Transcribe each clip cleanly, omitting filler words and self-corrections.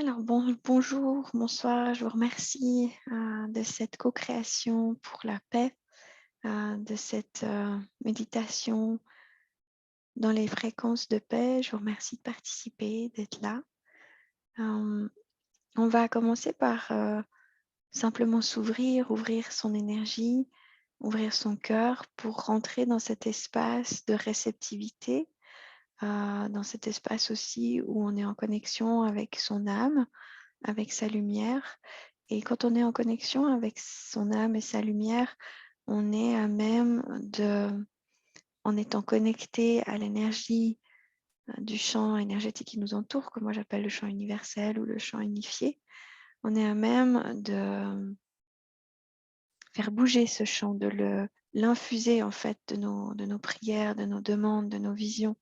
Alors bonjour, bonsoir, je vous remercie de cette co-création pour la paix, de cette méditation dans les fréquences de paix. Je vous remercie de participer, d'être là. Euh, on va commencer par simplement s'ouvrir, ouvrir son énergie, ouvrir son cœur pour rentrer dans cet espace de réceptivité, dans cet espace aussi où on est en connexion avec son âme, avec sa lumière. Et quand on est en connexion avec son âme et sa lumière, on est à même en étant connecté à l'énergie du champ énergétique qui nous entoure, que moi j'appelle le champ universel ou le champ unifié, on est à même de faire bouger ce champ, de l'infuser en fait de nos prières, de nos demandes, de nos visions.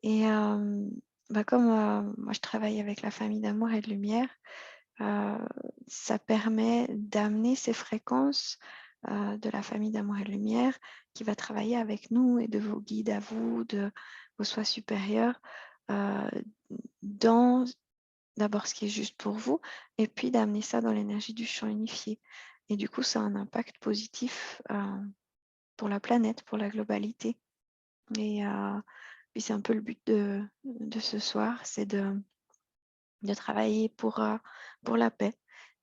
Et comme moi je travaille avec la famille d'amour et de lumière, ça permet d'amener ces fréquences de la famille d'amour et de lumière qui va travailler avec nous et de vos guides à vous, de vos soi supérieurs, euh, dans d'abord ce qui est juste pour vous, et puis d'amener ça dans l'énergie du champ unifié. Et du coup, ça a un impact positif pour la planète, pour la globalité. Et puis c'est un peu le but de ce soir, c'est de travailler pour la paix.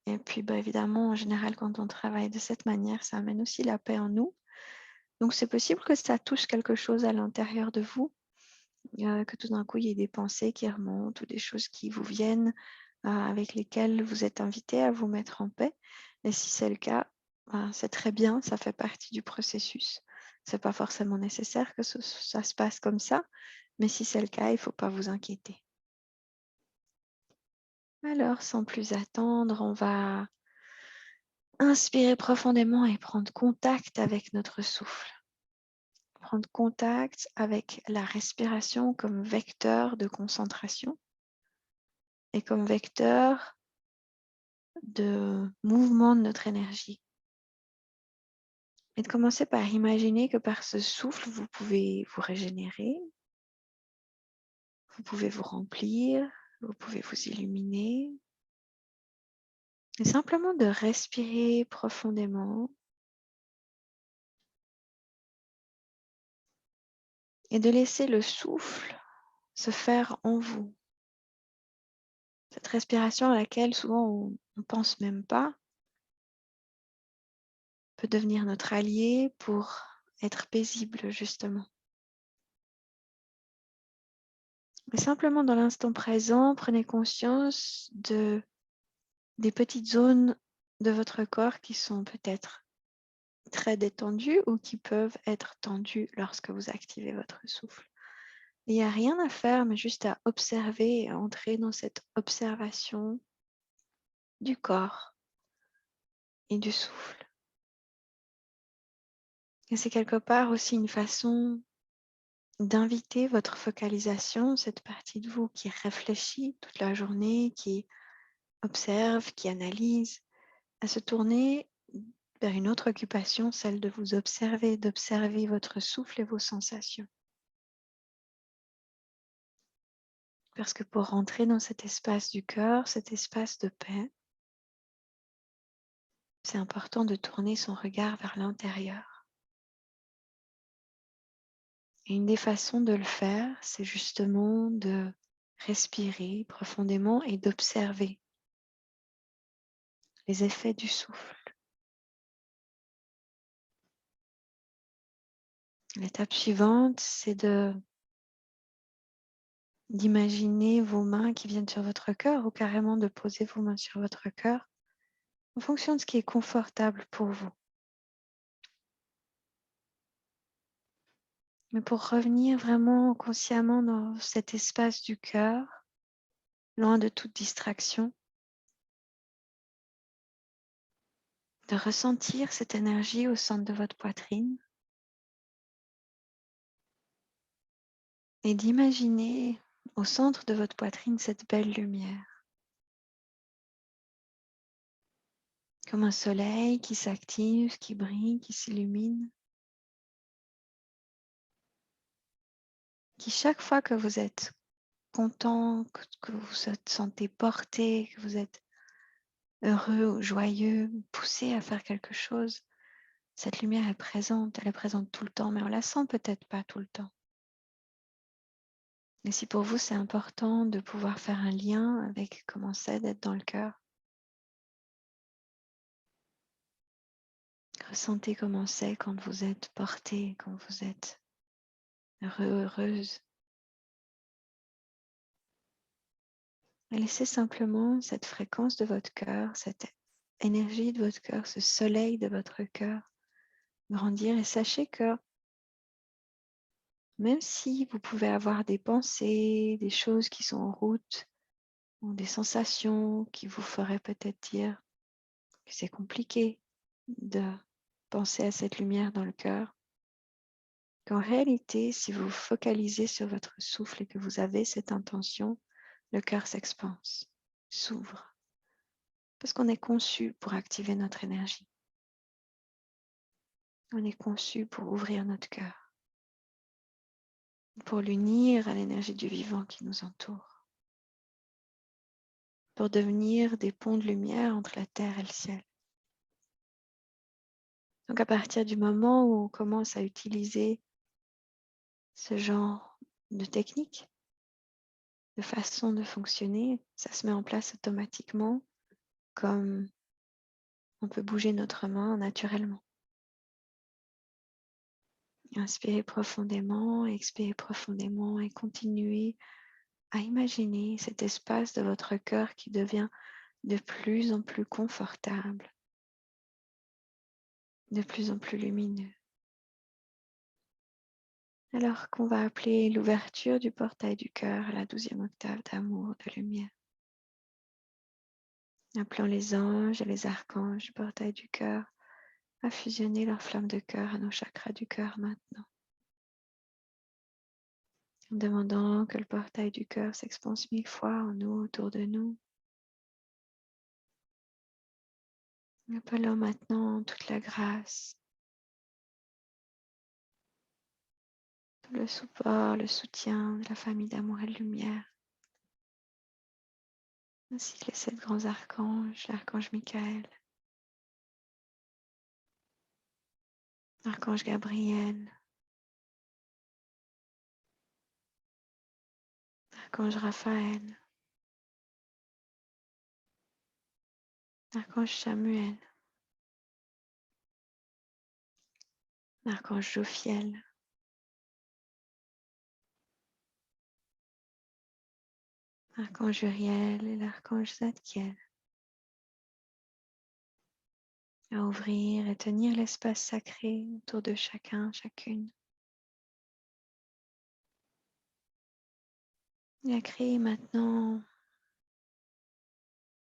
Et puis, évidemment, en général, quand on travaille de cette manière, ça amène aussi la paix en nous. Donc, c'est possible que ça touche quelque chose à l'intérieur de vous, que tout d'un coup, il y ait des pensées qui remontent ou des choses qui vous viennent avec lesquelles vous êtes invité à vous mettre en paix. Et si c'est le cas, c'est très bien, ça fait partie du processus. C'est pas forcément nécessaire que ça se passe comme ça, mais si c'est le cas, il ne faut pas vous inquiéter. Alors, sans plus attendre, on va inspirer profondément et prendre contact avec notre souffle. Prendre contact avec la respiration comme vecteur de concentration et comme vecteur de mouvement de notre énergie. Et de commencer par imaginer que par ce souffle, vous pouvez vous régénérer, vous pouvez vous remplir, vous pouvez vous illuminer. Et simplement de respirer profondément et de laisser le souffle se faire en vous. Cette respiration à laquelle souvent on ne pense même pas peut devenir notre allié pour être paisible justement. Mais simplement dans l'instant présent, prenez conscience des petites zones de votre corps qui sont peut-être très détendues ou qui peuvent être tendues lorsque vous activez votre souffle. Il n'y a rien à faire, mais juste à observer et à entrer dans cette observation du corps et du souffle. Et c'est quelque part aussi une façon d'inviter votre focalisation, cette partie de vous qui réfléchit toute la journée, qui observe, qui analyse, à se tourner vers une autre occupation, celle de vous observer, d'observer votre souffle et vos sensations. Parce que pour rentrer dans cet espace du cœur, cet espace de paix, c'est important de tourner son regard vers l'intérieur. Et une des façons de le faire, c'est justement de respirer profondément et d'observer les effets du souffle. L'étape suivante, c'est d'imaginer vos mains qui viennent sur votre cœur ou carrément de poser vos mains sur votre cœur en fonction de ce qui est confortable pour vous. Mais pour revenir vraiment consciemment dans cet espace du cœur, loin de toute distraction, de ressentir cette énergie au centre de votre poitrine et d'imaginer au centre de votre poitrine cette belle lumière, comme un soleil qui s'active, qui brille, qui s'illumine, qui chaque fois que vous êtes content, que vous vous sentez porté, que vous êtes heureux ou joyeux, poussé à faire quelque chose, cette lumière est présente, elle est présente tout le temps, mais on la sent peut-être pas tout le temps. Et si pour vous c'est important de pouvoir faire un lien avec comment c'est d'être dans le cœur, ressentez comment c'est quand vous êtes porté, quand vous êtes heureux, heureuse. Et laissez simplement cette fréquence de votre cœur, cette énergie de votre cœur, ce soleil de votre cœur grandir, et sachez que même si vous pouvez avoir des pensées, des choses qui sont en route, ou des sensations qui vous feraient peut-être dire que c'est compliqué de penser à cette lumière dans le cœur, qu'en réalité, si vous vous focalisez sur votre souffle et que vous avez cette intention, le cœur s'expanse, s'ouvre, parce qu'on est conçu pour activer notre énergie. On est conçu pour ouvrir notre cœur, pour l'unir à l'énergie du vivant qui nous entoure, pour devenir des ponts de lumière entre la terre et le ciel. Donc à partir du moment où on commence à utiliser ce genre de technique, de façon de fonctionner, ça se met en place automatiquement, comme on peut bouger notre main naturellement. Inspirez profondément, expirez profondément et continuez à imaginer cet espace de votre cœur qui devient de plus en plus confortable, de plus en plus lumineux. Alors qu'on va appeler l'ouverture du portail du cœur à la 12e octave d'amour, de lumière. Appelons les anges et les archanges du portail du cœur à fusionner leur flamme de cœur à nos chakras du cœur maintenant. En demandant que le portail du cœur s'expanse 1000 fois en nous, autour de nous. Appelons maintenant toute la grâce, tout le support, le soutien de la famille d'amour et de lumière, ainsi que les 7 grands archanges, l'archange Michael, l'archange Gabriel, l'archange Raphaël, l'archange Samuel, l'archange Jophiel, l'archange Uriel et l'archange Zadkiel, à ouvrir et tenir l'espace sacré autour de chacun, chacune. Et à créer maintenant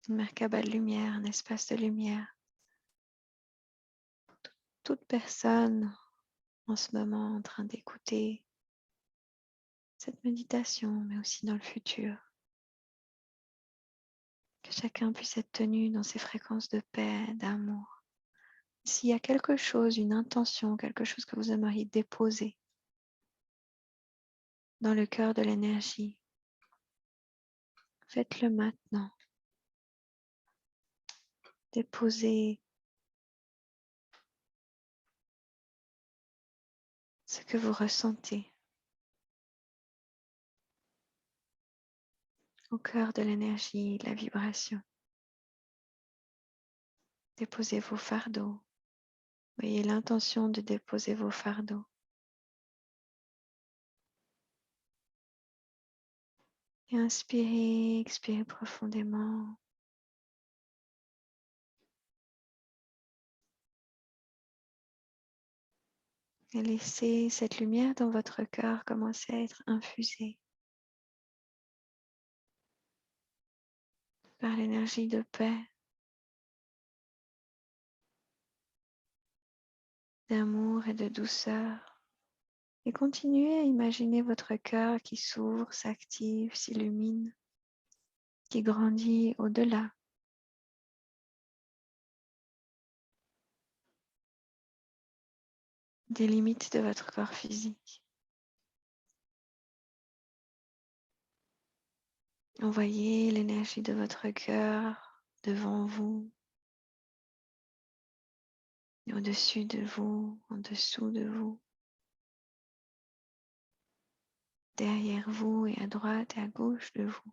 une Merkaba de lumière, un espace de lumière. Toute personne en ce moment en train d'écouter cette méditation, mais aussi dans le futur. Que chacun puisse être tenu dans ses fréquences de paix, d'amour. S'il y a quelque chose, une intention, quelque chose que vous aimeriez déposer dans le cœur de l'énergie, faites-le maintenant. Déposez ce que vous ressentez au cœur de l'énergie, de la vibration. Déposez vos fardeaux. Ayez l'intention de déposer vos fardeaux. Et inspirez, expirez profondément. Et laissez cette lumière dans votre cœur commencer à être infusée par l'énergie de paix, d'amour et de douceur. Et continuez à imaginer votre cœur qui s'ouvre, s'active, s'illumine, qui grandit au-delà des limites de votre corps physique. Envoyez l'énergie de votre cœur devant vous, au-dessus de vous, en dessous de vous, derrière vous et à droite et à gauche de vous,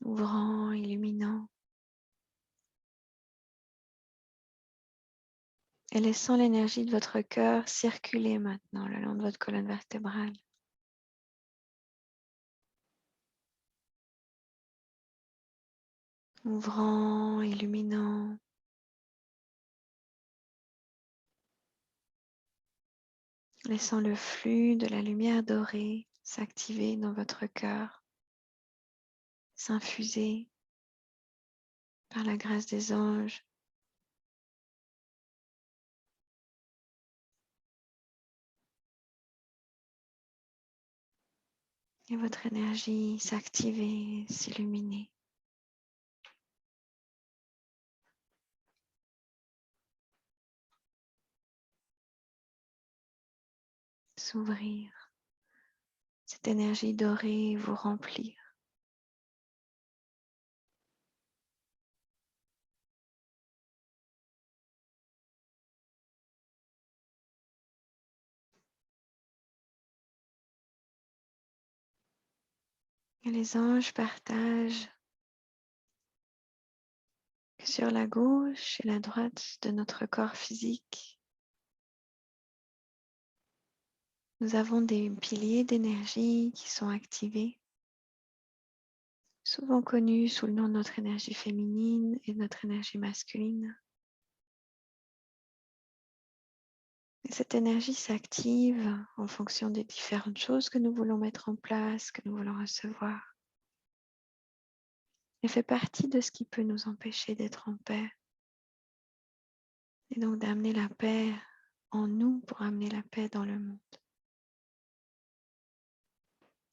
ouvrant, illuminant et laissant l'énergie de votre cœur circuler maintenant le long de votre colonne vertébrale. Ouvrant, illuminant, laissant le flux de la lumière dorée s'activer dans votre cœur, s'infuser par la grâce des anges. Et votre énergie s'activer, s'illuminer, s'ouvrir. Cette énergie dorée vous remplir. Et les anges partagent que sur la gauche et la droite de notre corps physique, nous avons des piliers d'énergie qui sont activés, souvent connus sous le nom de notre énergie féminine et de notre énergie masculine. Et cette énergie s'active en fonction des différentes choses que nous voulons mettre en place, que nous voulons recevoir. Elle fait partie de ce qui peut nous empêcher d'être en paix. Et donc d'amener la paix en nous pour amener la paix dans le monde.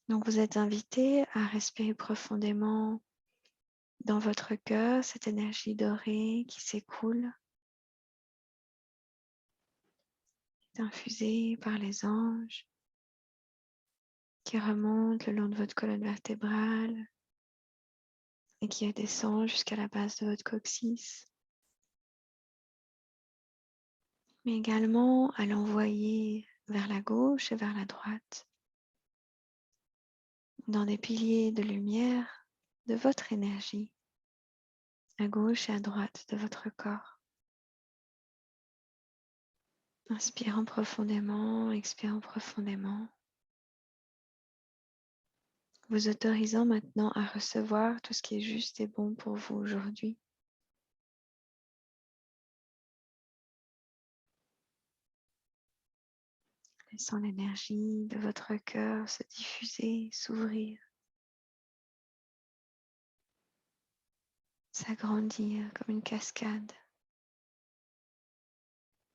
Donc vous êtes invité à respirer profondément dans votre cœur cette énergie dorée qui s'écoule, qui est infusée par les anges, qui remonte le long de votre colonne vertébrale et qui descend jusqu'à la base de votre coccyx. Mais également à l'envoyer vers la gauche et vers la droite, dans des piliers de lumière de votre énergie, à gauche et à droite de votre corps. Inspirant profondément, expirant profondément, vous autorisant maintenant à recevoir tout ce qui est juste et bon pour vous aujourd'hui. Laissant l'énergie de votre cœur se diffuser, s'ouvrir, s'agrandir comme une cascade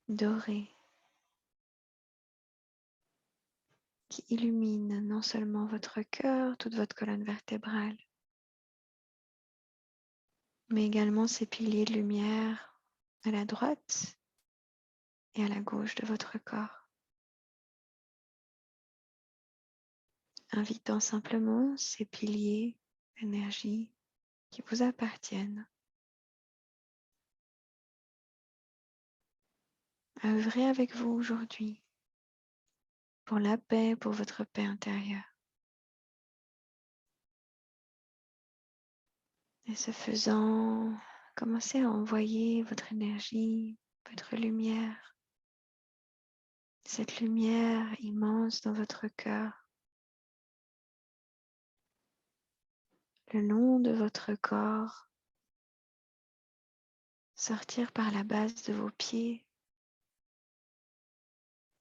dorée qui illumine non seulement votre cœur, toute votre colonne vertébrale, mais également ces piliers de lumière à la droite et à la gauche de votre corps. Invitant simplement ces piliers d'énergie qui vous appartiennent à œuvrer avec vous aujourd'hui pour la paix, pour votre paix intérieure. Et ce faisant, commencez à envoyer votre énergie, votre lumière, cette lumière immense dans votre cœur, le long de votre corps, sortir par la base de vos pieds,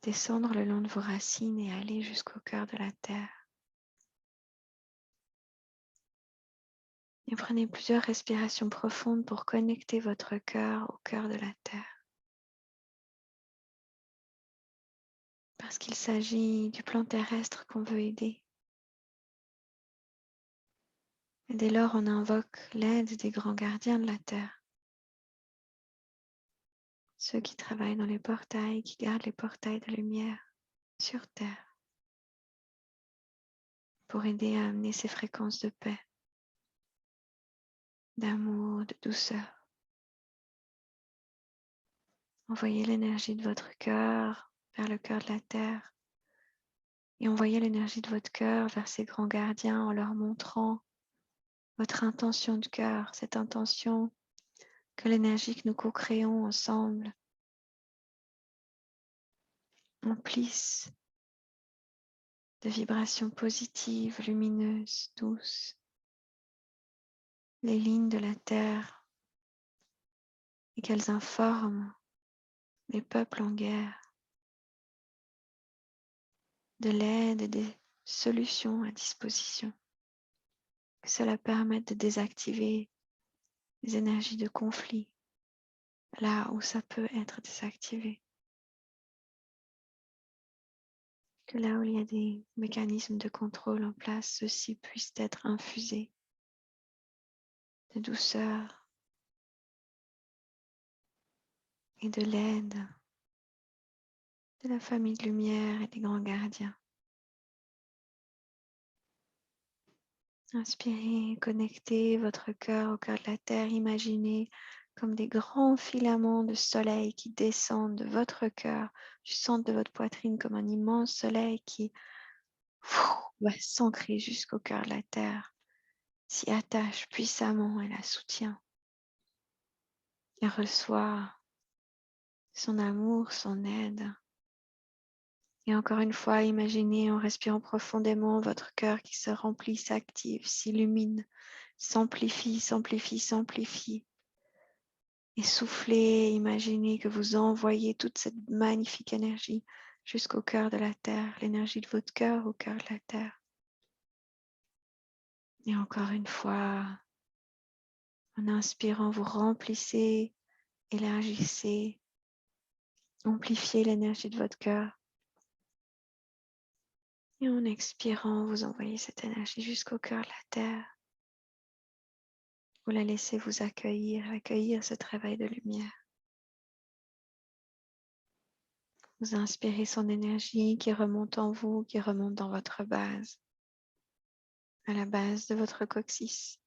descendre le long de vos racines et aller jusqu'au cœur de la terre. Et prenez plusieurs respirations profondes pour connecter votre cœur au cœur de la terre. Parce qu'il s'agit du plan terrestre qu'on veut aider. Et dès lors, on invoque l'aide des grands gardiens de la terre. Ceux qui travaillent dans les portails, qui gardent les portails de lumière sur terre. pour aider à amener ces fréquences de paix, d'amour, de douceur. Envoyez l'énergie de votre cœur vers le cœur de la terre et envoyez l'énergie de votre cœur vers ces grands gardiens en leur montrant votre intention de cœur, cette intention que l'énergie que nous co-créons ensemble emplisse de vibrations positives, lumineuses, douces, les lignes de la terre et qu'elles informent les peuples en guerre de l'aide et des solutions à disposition. Que cela permette de désactiver les énergies de conflit là où ça peut être désactivé. Que là où il y a des mécanismes de contrôle en place, ceux-ci puissent être infusés de douceur et de l'aide de la famille de lumière et des grands gardiens. Inspirez, connectez votre cœur au cœur de la terre. Imaginez comme des grands filaments de soleil qui descendent de votre cœur, du centre de votre poitrine, comme un immense soleil qui va s'ancrer jusqu'au cœur de la terre, s'y attache puissamment et la soutient. Et reçoit son amour, son aide. Et encore une fois, imaginez en respirant profondément votre cœur qui se remplit, s'active, s'illumine, s'amplifie, s'amplifie, s'amplifie. Et soufflez, imaginez que vous envoyez toute cette magnifique énergie jusqu'au cœur de la terre, l'énergie de votre cœur au cœur de la terre. Et encore une fois, en inspirant, vous remplissez, élargissez, amplifiez l'énergie de votre cœur. Et en expirant, vous envoyez cette énergie jusqu'au cœur de la terre. Vous la laissez vous accueillir ce travail de lumière. Vous inspirez son énergie qui remonte en vous, qui remonte dans votre base, à la base de votre coccyx,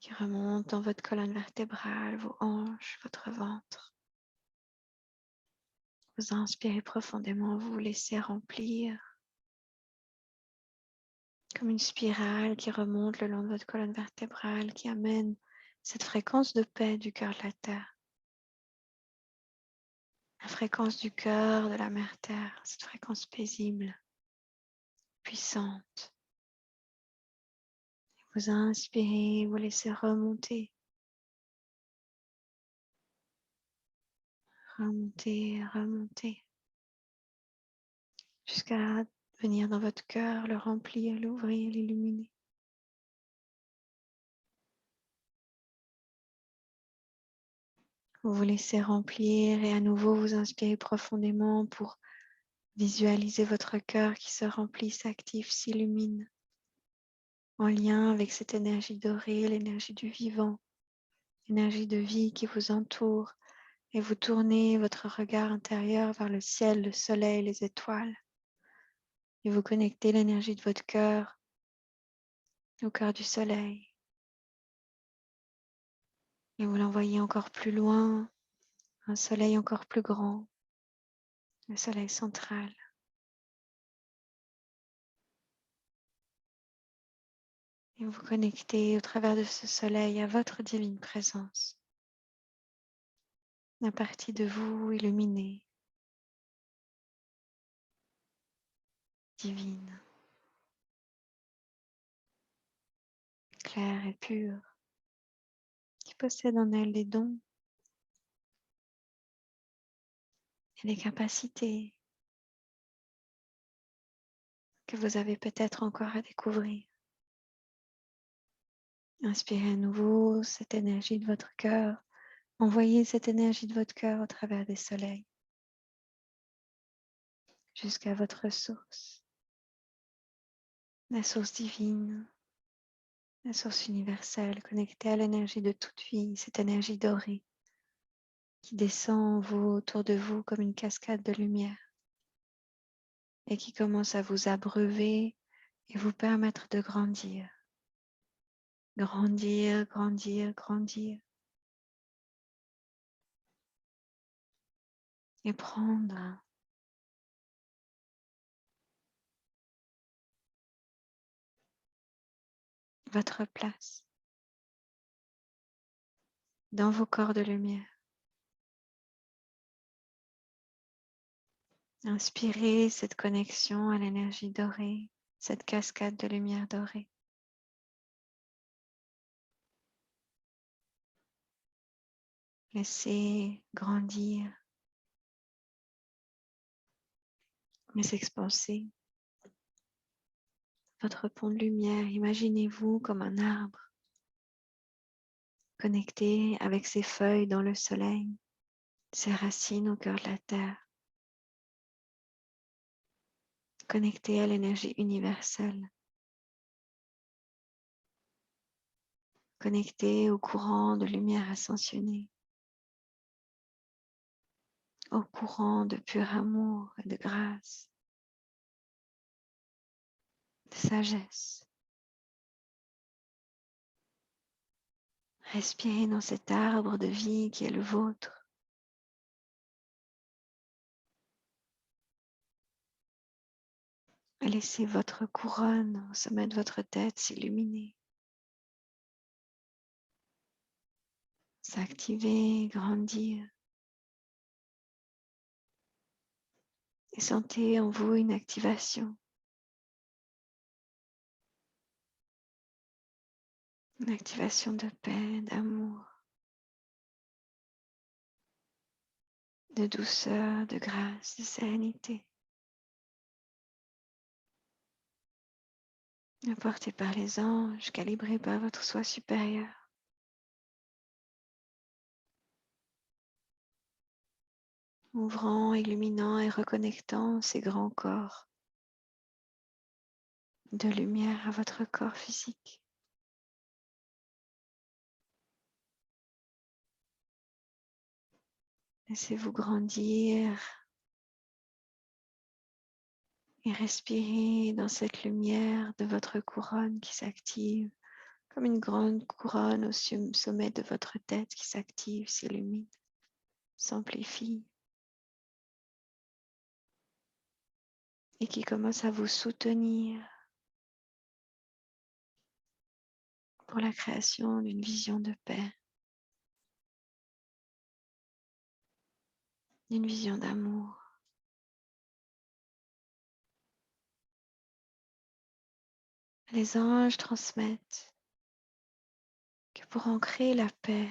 qui remonte dans votre colonne vertébrale, vos hanches, votre ventre. Vous inspirez profondément, vous vous laissez remplir comme une spirale qui remonte le long de votre colonne vertébrale, qui amène cette fréquence de paix du cœur de la terre. La fréquence du cœur de la mère terre, cette fréquence paisible, puissante. Vous inspirez, vous laissez remonter, remonter, remonter, jusqu'à venir dans votre cœur, le remplir, l'ouvrir, l'illuminer. Vous vous laissez remplir et à nouveau vous inspirez profondément pour visualiser votre cœur qui se remplit, s'active, s'illumine, en lien avec cette énergie dorée, l'énergie du vivant, l'énergie de vie qui vous entoure, et vous tournez votre regard intérieur vers le ciel, le soleil, les étoiles, et vous connectez l'énergie de votre cœur au cœur du soleil, et vous l'envoyez encore plus loin, un soleil encore plus grand, le soleil central. Et vous connectez au travers de ce soleil à votre divine présence, la partie de vous illuminée, divine, claire et pure, qui possède en elle des dons et des capacités que vous avez peut-être encore à découvrir. Inspirez à nouveau cette énergie de votre cœur. Envoyez cette énergie de votre cœur au travers des soleils jusqu'à votre source, la source divine, la source universelle connectée à l'énergie de toute vie, cette énergie dorée qui descend en vous, autour de vous comme une cascade de lumière. et qui commence à vous abreuver et vous permettre de grandir. Grandir, grandir, grandir. Et prendre votre place dans vos corps de lumière. Inspirez cette connexion à l'énergie dorée, cette cascade de lumière dorée. Laissez grandir, mais expanser votre pont de lumière. Imaginez-vous comme un arbre connecté avec ses feuilles dans le soleil, ses racines au cœur de la terre, connecté à l'énergie universelle, connecté au courant de lumière ascensionnée, au courant de pur amour et de grâce, de sagesse. Respirez dans cet arbre de vie qui est le vôtre. Et laissez votre couronne au sommet de votre tête s'illuminer, s'activer, grandir. Et sentez en vous une activation de paix, d'amour, de douceur, de grâce, de sérénité. Apporté par les anges, calibré par votre soi supérieur. Ouvrant, illuminant et reconnectant ces grands corps de lumière à votre corps physique. Laissez-vous grandir et respirez dans cette lumière de votre couronne qui s'active comme une grande couronne au sommet de votre tête qui s'active, s'illumine, s'amplifie et qui commence à vous soutenir pour la création d'une vision de paix, d'une vision d'amour. Les anges transmettent que pour ancrer la paix,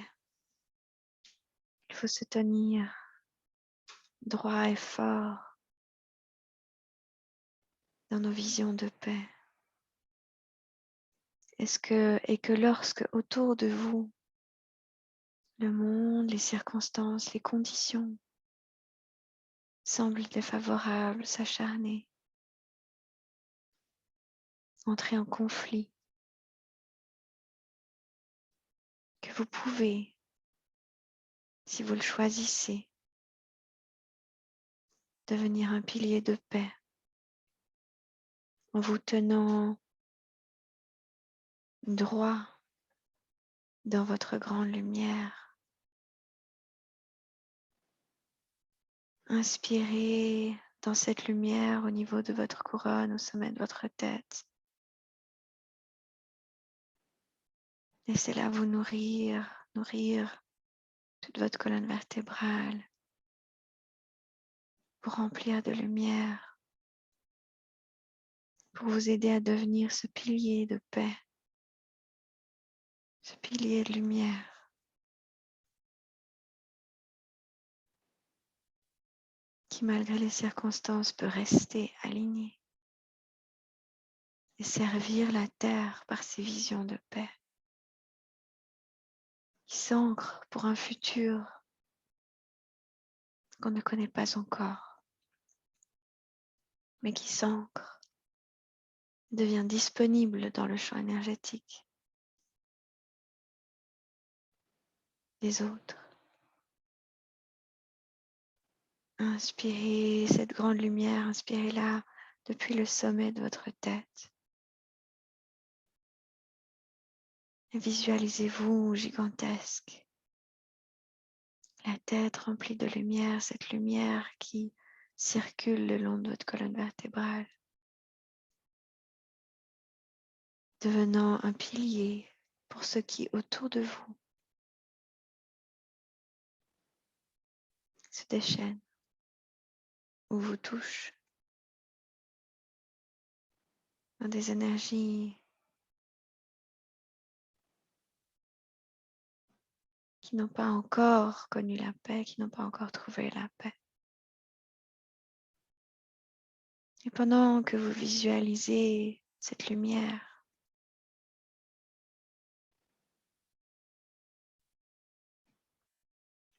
il faut se tenir droit et fort dans nos visions de paix. Et que lorsque autour de vous, le monde, les circonstances, les conditions semblent défavorables, s'acharner, entrer en conflit, que vous pouvez, si vous le choisissez, devenir un pilier de paix en vous tenant droit dans votre grande lumière. Inspirez dans cette lumière au niveau de votre couronne, au sommet de votre tête. Laissez-la vous nourrir toute votre colonne vertébrale pour remplir de lumière, pour vous aider à devenir ce pilier de paix, ce pilier de lumière qui, malgré les circonstances, peut rester aligné et servir la terre par ses visions de paix, qui s'ancre pour un futur qu'on ne connaît pas encore, mais qui s'ancre, devient disponible dans le champ énergétique des autres. Inspirez cette grande lumière, inspirez-la depuis le sommet de votre tête. Et visualisez-vous gigantesque, la tête remplie de lumière, cette lumière qui circule le long de votre colonne vertébrale, devenant un pilier pour ce qui autour de vous se déchaîne ou vous touche dans des énergies qui n'ont pas encore connu la paix, qui n'ont pas encore trouvé la paix. Et pendant que vous visualisez cette lumière,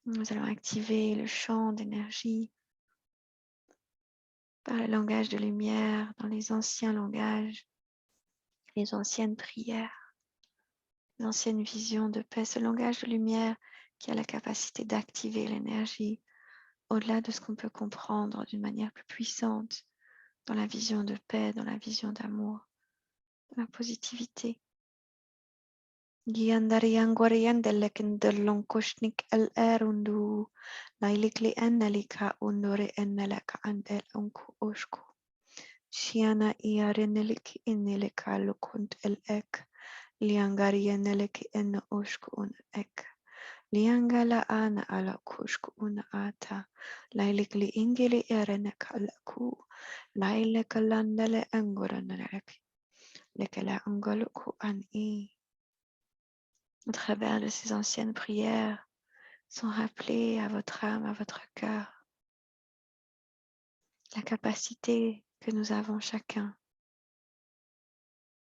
nous allons activer le champ d'énergie par le langage de lumière dans les anciens langages, les anciennes prières, les anciennes visions de paix. Ce langage de lumière qui a la capacité d'activer l'énergie au-delà de ce qu'on peut comprendre d'une manière plus puissante dans la vision de paix, dans la vision d'amour, dans la positivité. Giandarian Guarian dell'Ekendellon Koshnik el-Erundu, Lailikli Ennelika Unore Enneleka Andel Unku Oshku. Shiana Iarenelik Inneleka Lukunt el-Ek, Liangarianelik En Oshku Un Ek. Liangala ana ala kushku una ata, lailikli ingeli ereneka laku, laileka landale angoranarek, lekela angoluku an i. Au travers de ces anciennes prières, sont rappelées à votre âme, à votre cœur, la capacité que nous avons chacun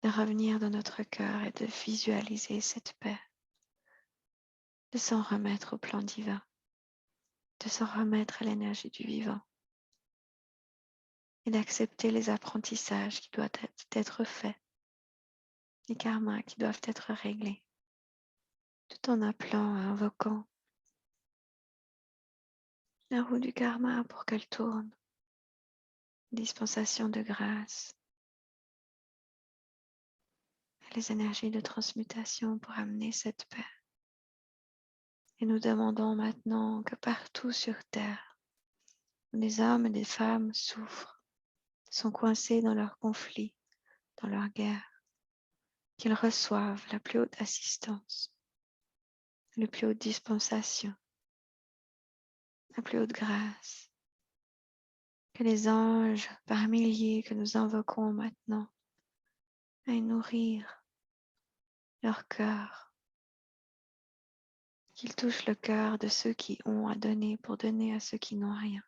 de revenir dans notre cœur et de visualiser cette paix, de s'en remettre au plan divin, de s'en remettre à l'énergie du vivant et d'accepter les apprentissages qui doivent être faits, les karmas qui doivent être réglés, tout en appelant, invoquant la roue du karma pour qu'elle tourne, dispensation de grâce, les énergies de transmutation pour amener cette paix. Et nous demandons maintenant que partout sur Terre, où des hommes et des femmes souffrent, sont coincés dans leurs conflits, dans leur guerre, qu'ils reçoivent la plus haute assistance, la plus haute dispensation, la plus haute grâce, que les anges par milliers que nous invoquons maintenant aillent nourrir leur cœur, qu'ils touchent le cœur de ceux qui ont à donner pour donner à ceux qui n'ont rien,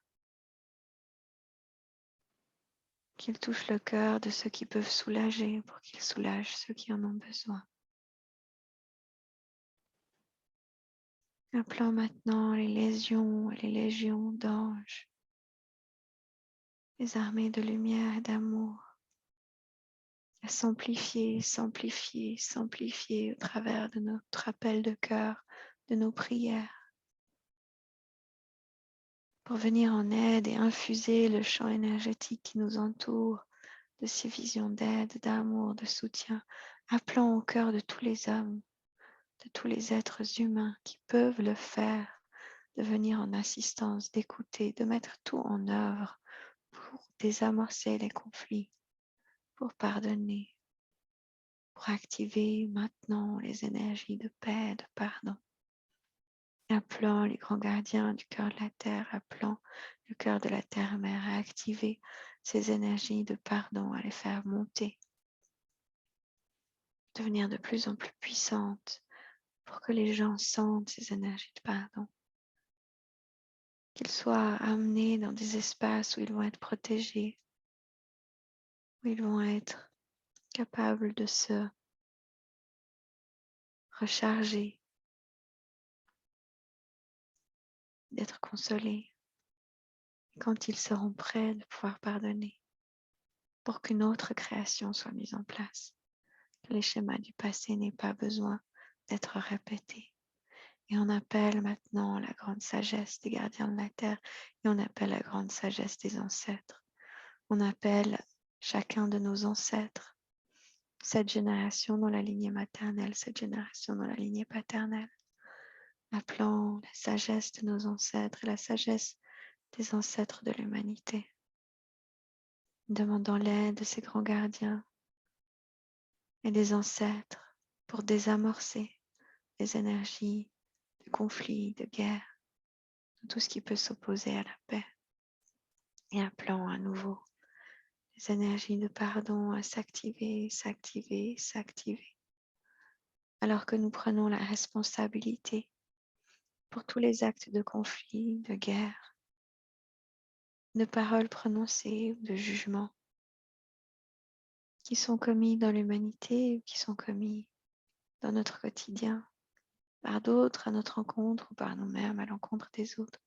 qu'ils touchent le cœur de ceux qui peuvent soulager pour qu'ils soulagent ceux qui en ont besoin. Appelons maintenant les légions et les légions d'anges, les armées de lumière et d'amour, à s'amplifier, s'amplifier, s'amplifier au travers de notre appel de cœur, de nos prières, pour venir en aide et infuser le champ énergétique qui nous entoure de ces visions d'aide, d'amour, de soutien. Appelons au cœur de tous les hommes, de tous les êtres humains qui peuvent le faire, de venir en assistance, d'écouter, de mettre tout en œuvre pour désamorcer les conflits, pour pardonner, pour activer maintenant les énergies de paix, de pardon. Appelant les grands gardiens du cœur de la terre, appelant le cœur de la terre-mère à activer ces énergies de pardon, à les faire monter, devenir de plus en plus puissantes pour que les gens sentent ces énergies de pardon, qu'ils soient amenés dans des espaces où ils vont être protégés, où ils vont être capables de se recharger, d'être consolés, et quand ils seront prêts de pouvoir pardonner, pour qu'une autre création soit mise en place, que les schémas du passé n'aient pas besoin d'être répétés. Et on appelle maintenant la grande sagesse des gardiens de la terre et on appelle la grande sagesse des ancêtres On appelle chacun de nos ancêtres, cette génération dans la lignée maternelle, cette génération dans la lignée paternelle, appelant la sagesse de nos ancêtres et la sagesse des ancêtres de l'humanité, demandant l'aide de ces grands gardiens et des ancêtres pour désamorcer les énergies de conflit, de guerre, de tout ce qui peut s'opposer à la paix, et appelant à nouveau les énergies de pardon à s'activer, s'activer, s'activer, alors que nous prenons la responsabilité pour tous les actes de conflit, de guerre, de paroles prononcées ou de jugements qui sont commis dans l'humanité ou qui sont commis dans notre quotidien, par d'autres à notre encontre ou par nous-mêmes à l'encontre des autres.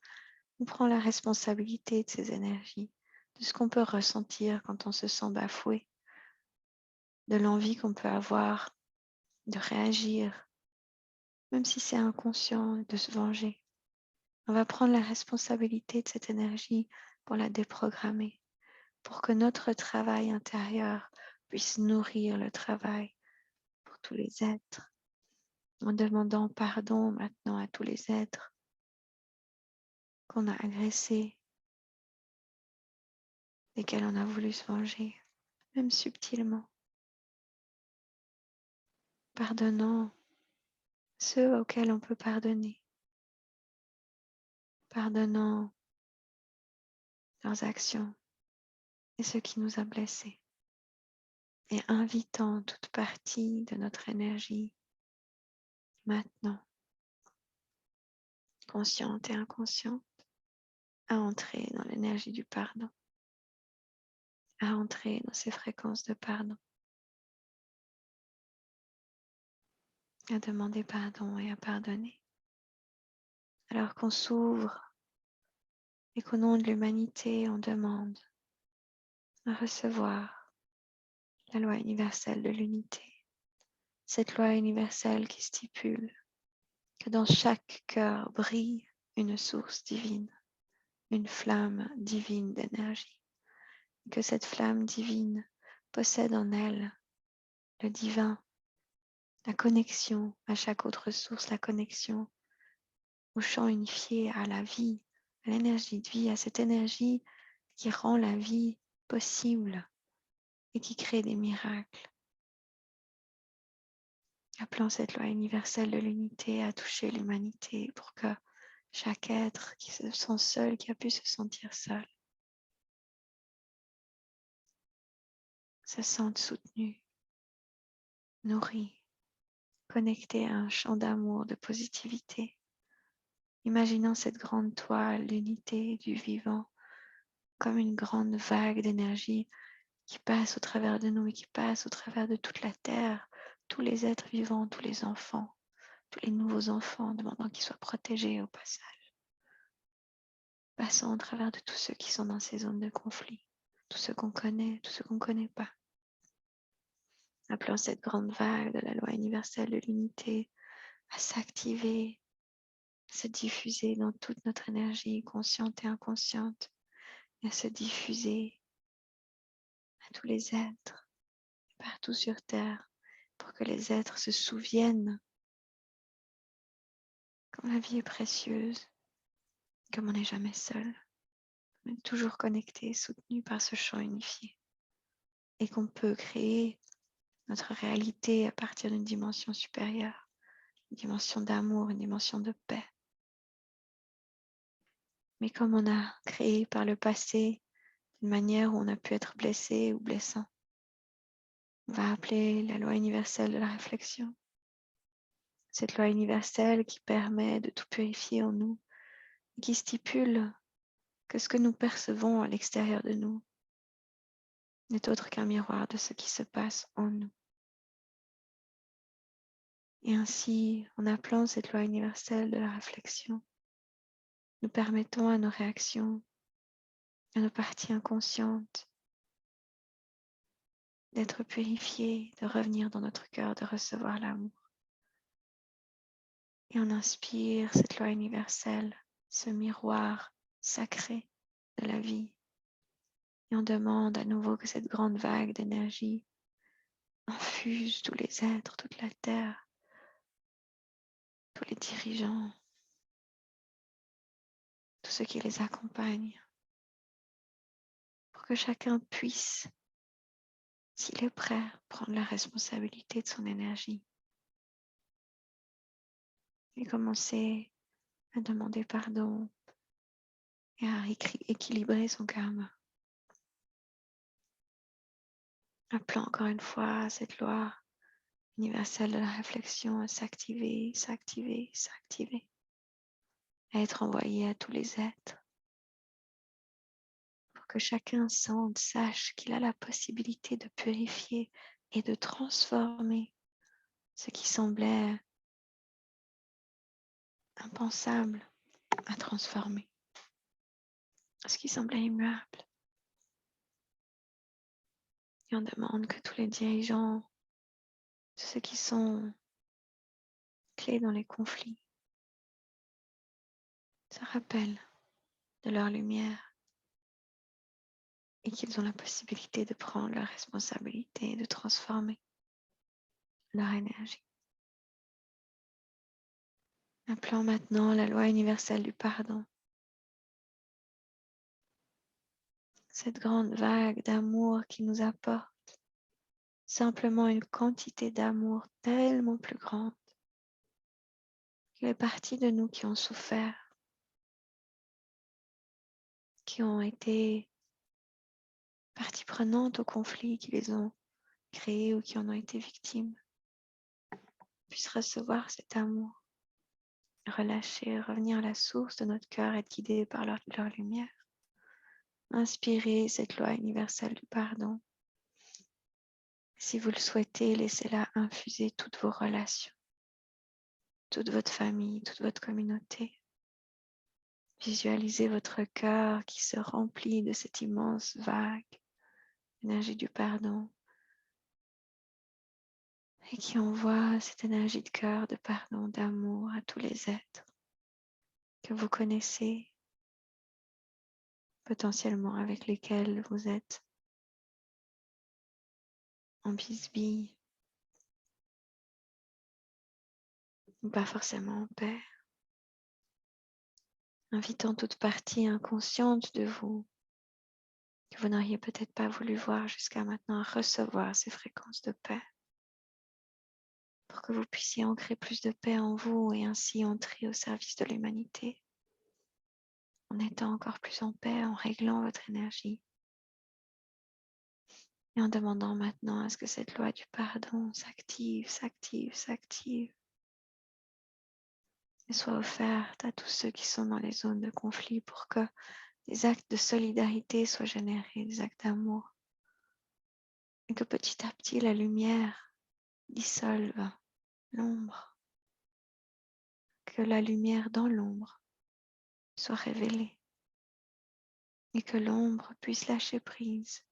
On prend la responsabilité de ces énergies, de ce qu'on peut ressentir quand on se sent bafoué, de l'envie qu'on peut avoir de réagir, même si c'est inconscient, de se venger. On va prendre la responsabilité de cette énergie pour la déprogrammer, pour que notre travail intérieur puisse nourrir le travail pour tous les êtres, en demandant pardon maintenant à tous les êtres qu'on a agressés, desquels on a voulu se venger, même subtilement, pardonnant ceux auxquels on peut pardonner, pardonnant leurs actions et ceux qui nous a blessés, et invitant toute partie de notre énergie maintenant, consciente et inconsciente, à entrer dans l'énergie du pardon, à entrer dans ces fréquences de pardon, à demander pardon et à pardonner. Alors qu'on s'ouvre et qu'au nom de l'humanité, on demande à recevoir la loi universelle de l'unité, cette loi universelle qui stipule que dans chaque cœur brille une source divine, une flamme divine d'énergie, et que cette flamme divine possède en elle le divin, la connexion à chaque autre source, la connexion au champ unifié, à la vie, à l'énergie de vie, à cette énergie qui rend la vie possible et qui crée des miracles. Appelant cette loi universelle de l'unité à toucher l'humanité pour que chaque être qui se sent seul, qui a pu se sentir seul, se sente soutenu, nourri, connecté à un champ d'amour, de positivité. Imaginons cette grande toile d'unité du vivant comme une grande vague d'énergie qui passe au travers de nous et qui passe au travers de toute la terre, tous les êtres vivants, tous les enfants, tous les nouveaux enfants, demandant qu'ils soient protégés au passage, passant au travers de tous ceux qui sont dans ces zones de conflit, tous ceux qu'on connaît, tous ceux qu'on ne connaît pas. Appelant cette grande vague de la loi universelle de l'unité à s'activer, à se diffuser dans toute notre énergie consciente et inconsciente, et à se diffuser à tous les êtres, partout sur Terre, pour que les êtres se souviennent comme la vie est précieuse, comme on n'est jamais seul, on est toujours connecté, soutenu par ce champ unifié, et qu'on peut créer notre réalité à partir d'une dimension supérieure, une dimension d'amour, une dimension de paix. Mais comme on a créé par le passé d'une manière où on a pu être blessé ou blessant, on va appeler la loi universelle de la réflexion. Cette loi universelle qui permet de tout purifier en nous, qui stipule que ce que nous percevons à l'extérieur de nous n'est autre qu'un miroir de ce qui se passe en nous. Et ainsi, en appelant cette loi universelle de la réflexion, nous permettons à nos réactions, à nos parties inconscientes, d'être purifiées, de revenir dans notre cœur, de recevoir l'amour. Et on inspire cette loi universelle, ce miroir sacré de la vie. Et on demande à nouveau que cette grande vague d'énergie infuse tous les êtres, toute la terre, tous les dirigeants, tous ceux qui les accompagnent, pour que chacun puisse, s'il est prêt, prendre la responsabilité de son énergie et commencer à demander pardon et à équilibrer son karma. Appelant encore une fois cette loi universelle de la réflexion à s'activer, s'activer, s'activer, à être envoyée à tous les êtres, pour que chacun sente, sache qu'il a la possibilité de purifier et de transformer ce qui semblait impensable à transformer, ce qui semblait immuable. Et on demande que tous les dirigeants, ceux qui sont clés dans les conflits, se rappellent de leur lumière et qu'ils ont la possibilité de prendre leur responsabilité et de transformer leur énergie. Appelant maintenant la loi universelle du pardon, cette grande vague d'amour qui nous apporte simplement une quantité d'amour tellement plus grande que les parties de nous qui ont souffert, qui ont été partie prenante au conflit, qui les ont créés ou qui en ont été victimes, puissent recevoir cet amour, relâcher, revenir à la source de notre cœur, être guidés par leur lumière, inspirer cette loi universelle du pardon. Si vous le souhaitez, laissez-la infuser toutes vos relations, toute votre famille, toute votre communauté. Visualisez votre cœur qui se remplit de cette immense vague d'énergie du pardon et qui envoie cette énergie de cœur, de pardon, d'amour à tous les êtres que vous connaissez, potentiellement avec lesquels vous êtes en bisbille ou pas forcément en paix, invitant toute partie inconsciente de vous que vous n'auriez peut-être pas voulu voir jusqu'à maintenant à recevoir ces fréquences de paix pour que vous puissiez ancrer plus de paix en vous et ainsi entrer au service de l'humanité en étant encore plus en paix, en réglant votre énergie et en demandant maintenant à ce que cette loi du pardon s'active, s'active, s'active et soit offerte à tous ceux qui sont dans les zones de conflit pour que des actes de solidarité soient générés, des actes d'amour et que petit à petit la lumière dissolve l'ombre, que la lumière dans l'ombre soit révélée et que l'ombre puisse lâcher prise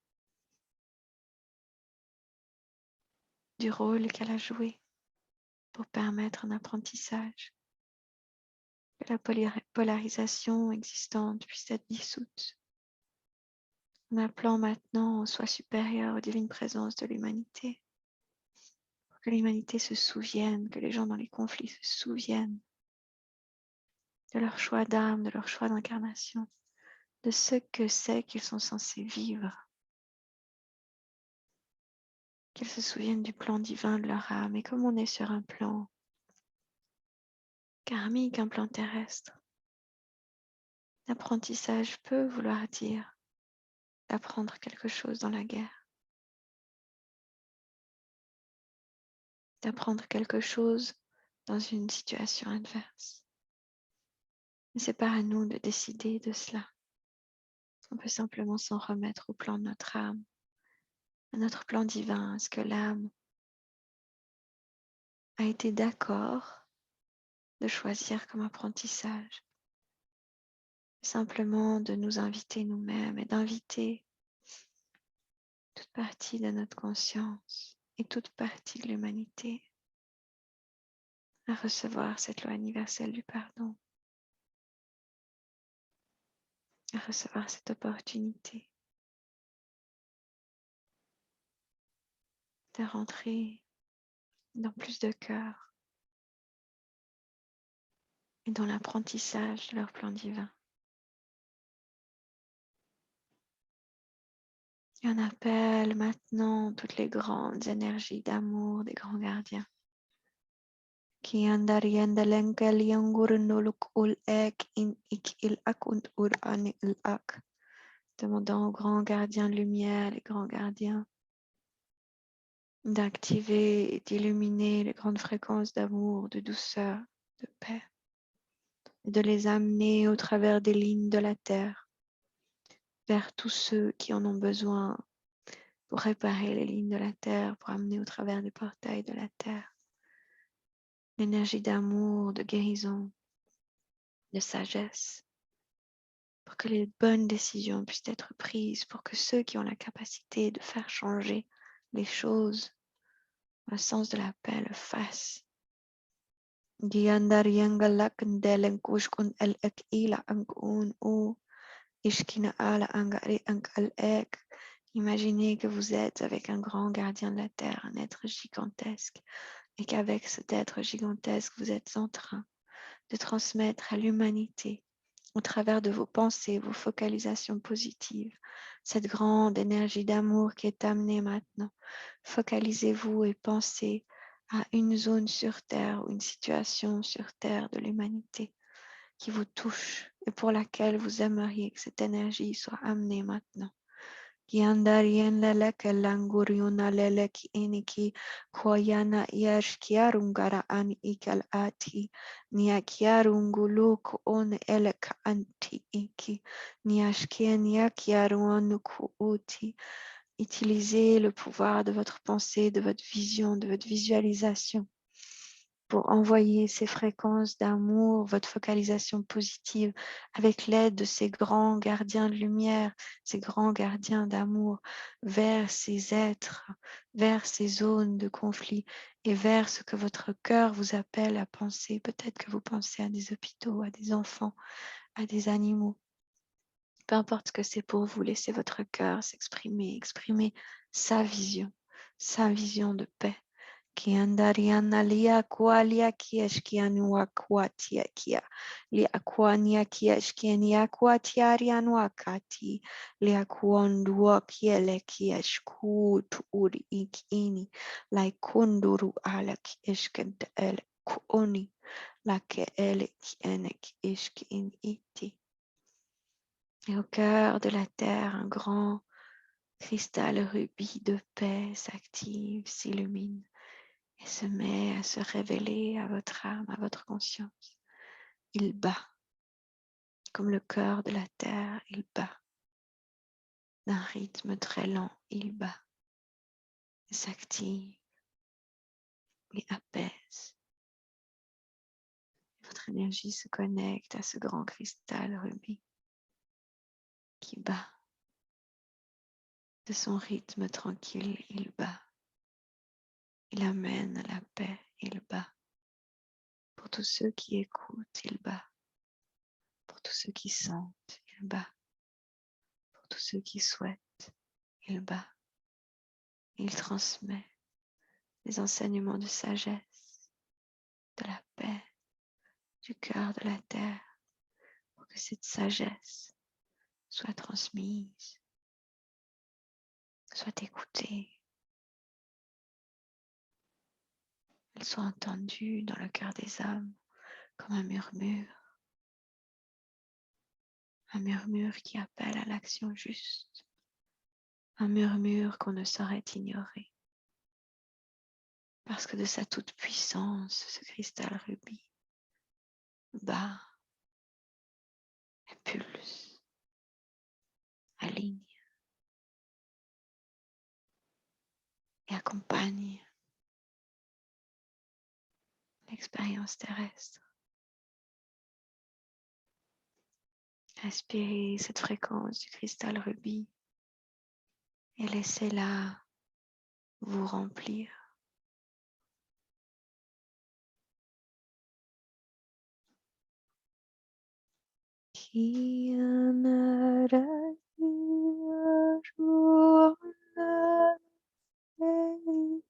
du rôle qu'elle a joué pour permettre un apprentissage, que la polarisation existante puisse être dissoute, en appelant maintenant au soi supérieur, aux divines présences de l'humanité, pour que l'humanité se souvienne, que les gens dans les conflits se souviennent de leur choix d'âme, de leur choix d'incarnation, de ce que c'est qu'ils sont censés vivre, qu'ils se souviennent du plan divin de leur âme. Et comme on est sur un plan karmique, un plan terrestre, l'apprentissage peut vouloir dire d'apprendre quelque chose dans la guerre, d'apprendre quelque chose dans une situation adverse. Mais c'est pas à nous de décider de cela. On peut simplement s'en remettre au plan de notre âme, à notre plan divin, à ce que l'âme a été d'accord de choisir comme apprentissage. Simplement de nous inviter nous-mêmes et d'inviter toute partie de notre conscience et toute partie de l'humanité à recevoir cette loi universelle du pardon, à recevoir cette opportunité de rentrer dans plus de cœur et dans l'apprentissage de leur plan divin. Et on appelle maintenant toutes les grandes énergies d'amour des grands gardiens. Qui andariendelenkel yangurnuluk ul ek in ik il ak und ur ani il ak. Demandant aux grands gardiens de lumière, les grands gardiens, d'activer et d'illuminer les grandes fréquences d'amour, de douceur, de paix, et de les amener au travers des lignes de la terre vers tous ceux qui en ont besoin pour réparer les lignes de la terre, pour amener au travers des portails de la terre l'énergie d'amour, de guérison, de sagesse, pour que les bonnes décisions puissent être prises, pour que ceux qui ont la capacité de faire changer les choses dans le sens de la paix le fassent. Imaginez que vous êtes avec un grand gardien de la terre, un être gigantesque, et qu'avec cet être gigantesque, vous êtes en train de transmettre à l'humanité, au travers de vos pensées, vos focalisations positives, cette grande énergie d'amour qui est amenée maintenant. Focalisez-vous et pensez à une zone sur Terre ou une situation sur Terre de l'humanité qui vous touche et pour laquelle vous aimeriez que cette énergie soit amenée maintenant. Yandarien lelek languriona lelek iniki koyana yashkiarungara an ikal ati niakiarunguluk on elek anti iki niashkien yakiaruanuku uti. Utilisez le pouvoir de votre pensée, de votre vision, de votre visualisation pour envoyer ces fréquences d'amour, votre focalisation positive avec l'aide de ces grands gardiens de lumière, ces grands gardiens d'amour vers ces êtres, vers ces zones de conflit et vers ce que votre cœur vous appelle à penser. Peut-être que vous pensez à des hôpitaux, à des enfants, à des animaux. Peu importe ce que c'est pour vous, laissez votre cœur s'exprimer, exprimer sa vision de paix. Ki andariana lia kualia kieshkianua kuatia kia lia kuania kieshkiania kuatiarianua kati lia kuondua kiele kieshkut uri ikini lai kunduru ala kieshkent ele kuoni la ke ele kiene kieshkin iti. Et au cœur de la terre, un grand cristal rubis de paix s'active, s'illumine et se met à se révéler à votre âme, à votre conscience. Il bat, comme le cœur de la terre, il bat. D'un rythme très lent, il bat, et s'active, et apaise. Votre énergie se connecte à ce grand cristal rubis qui bat. De son rythme tranquille, il bat. Il amène la paix, il bat. Pour tous ceux qui écoutent, il bat. Pour tous ceux qui sentent, il bat. Pour tous ceux qui souhaitent, il bat. Il transmet les enseignements de sagesse, de la paix, du cœur de la terre, pour que cette sagesse soit transmise, soit écoutée, elle soit entendue dans le cœur des hommes comme un murmure qui appelle à l'action juste, un murmure qu'on ne saurait ignorer. Parce que de sa toute puissance, ce cristal rubis bat et pulse, aligne et accompagne l'expérience terrestre. Respirez cette fréquence du cristal rubis et laissez-la vous remplir.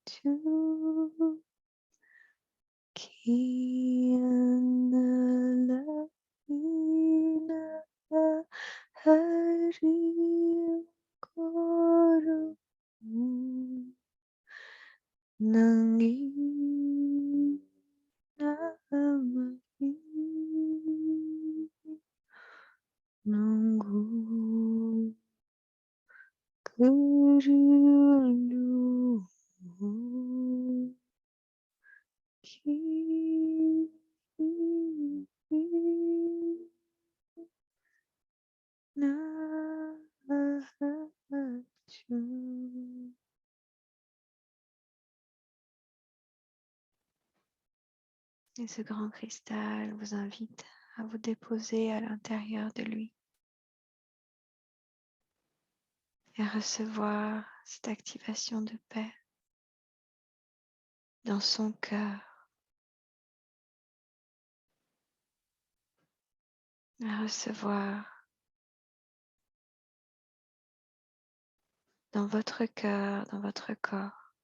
tu Kiana ina hari koro nangina amahi nunggu kerulu Et ce grand cristal vous invite à vous déposer à l'intérieur de lui et à recevoir cette activation de paix dans son cœur, à recevoir dans votre cœur, dans votre corps,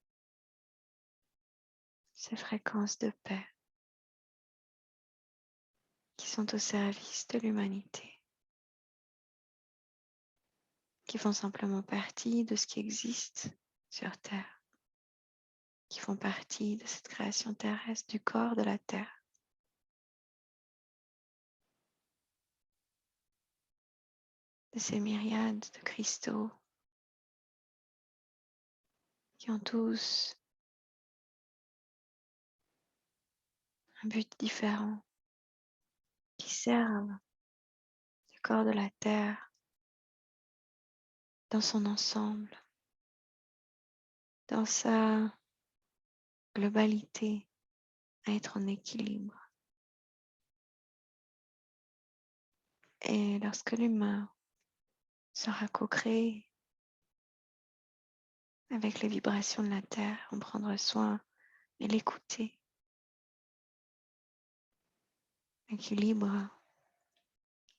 ces fréquences de paix qui sont au service de l'humanité, qui font simplement partie de ce qui existe sur Terre, qui font partie de cette création terrestre, du corps de la Terre. De ces myriades de cristaux qui ont tous un but différent, qui servent le corps de la Terre dans son ensemble, dans sa globalité, à être en équilibre. Et lorsque l'humain sera co-créé avec les vibrations de la Terre, en prendre soin et l'écouter, l'équilibre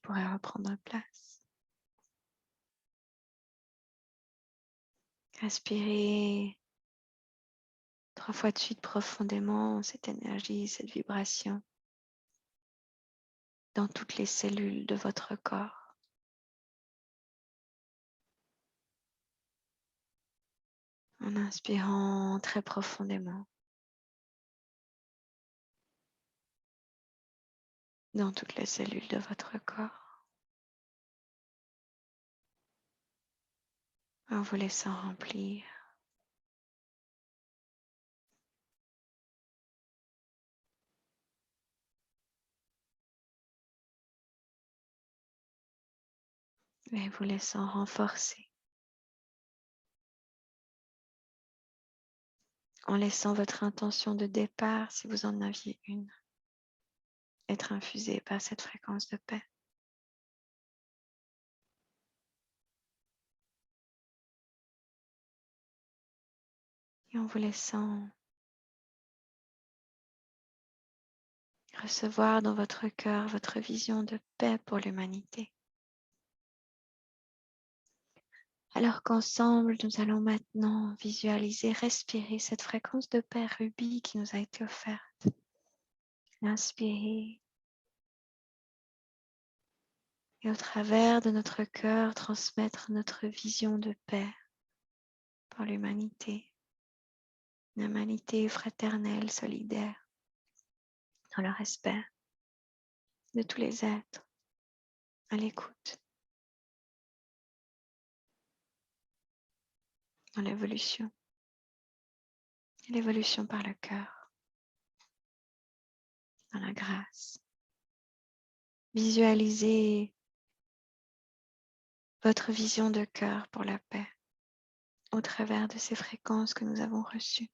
pourrait reprendre place. Respirez 3 fois de suite profondément cette énergie, cette vibration dans toutes les cellules de votre corps. En inspirant très profondément dans toutes les cellules de votre corps. En vous laissant remplir. Et vous laissant renforcer. En laissant votre intention de départ, si vous en aviez une, être infusée par cette fréquence de paix. Et en vous laissant recevoir dans votre cœur votre vision de paix pour l'humanité. Alors qu'ensemble, nous allons maintenant visualiser, respirer cette fréquence de paix rubis qui nous a été offerte. Inspirez. Et au travers de notre cœur, transmettre notre vision de paix pour l'humanité. Une humanité fraternelle, solidaire, dans le respect de tous les êtres, à l'écoute, dans l'évolution. L'évolution par le cœur, dans la grâce. Visualisez votre vision de cœur pour la paix au travers de ces fréquences que nous avons reçues.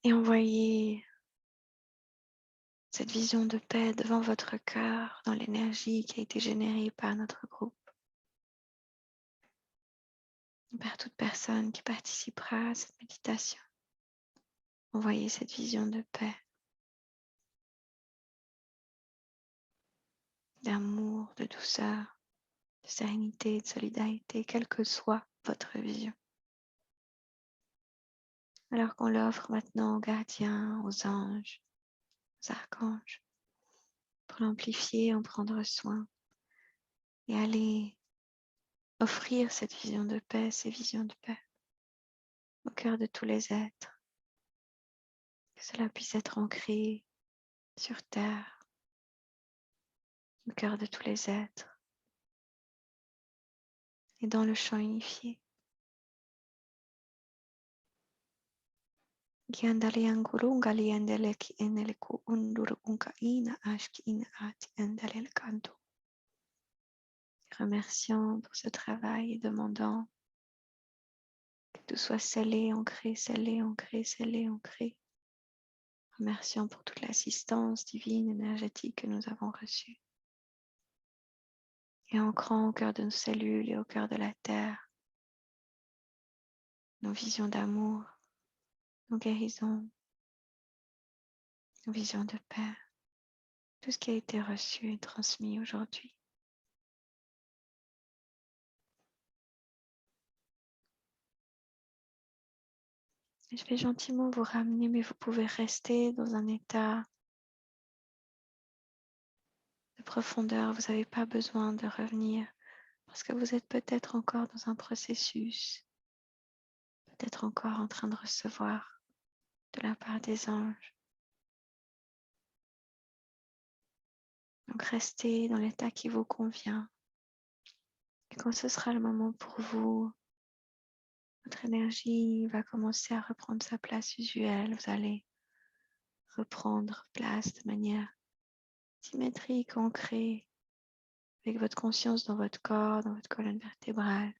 Et envoyez cette vision de paix devant votre cœur dans l'énergie qui a été générée par notre groupe. Par toute personne qui participera à cette méditation. Envoyez cette vision de paix, d'amour, de douceur, de sérénité, de solidarité, quelle que soit votre vision. Alors qu'on l'offre maintenant aux gardiens, aux anges, aux archanges, pour l'amplifier, en prendre soin et aller offrir cette vision de paix, ces visions de paix au cœur de tous les êtres, que cela puisse être ancré sur terre, au cœur de tous les êtres et dans le champ unifié. Remerciant pour ce travail et demandant que tout soit scellé, ancré, scellé, ancré, scellé, ancré. Remerciant pour toute l'assistance divine, énergétique que nous avons reçue. Et ancrant au cœur de nos cellules et au cœur de la terre, nos visions d'amour, nos guérisons, nos visions de paix, tout ce qui a été reçu et transmis aujourd'hui. Et je vais gentiment vous ramener, mais vous pouvez rester dans un état de profondeur. Vous n'avez pas besoin de revenir parce que vous êtes peut-être encore dans un processus, peut-être encore en train de recevoir de la part des anges. Donc restez dans l'état qui vous convient. Et quand ce sera le moment pour vous, votre énergie va commencer à reprendre sa place usuelle. Vous allez reprendre place de manière symétrique, ancrée, avec votre conscience dans votre corps, dans votre colonne vertébrale,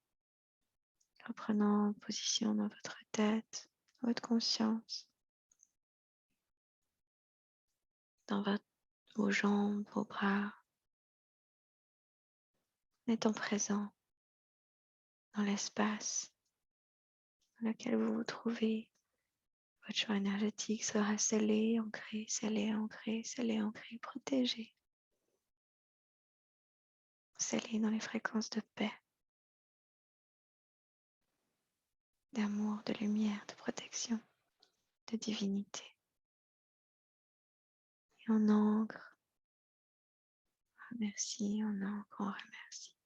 reprenant position dans votre tête, dans votre conscience, dans vos jambes, vos bras, en étant présent dans l'espace dans lequel vous vous trouvez. Votre champ énergétique sera scellé, ancré, scellé, ancré, scellé, ancré, protégé, scellé dans les fréquences de paix, d'amour, de lumière, de protection, de divinité. Et on ancre, on remercie, on ancre, on remercie.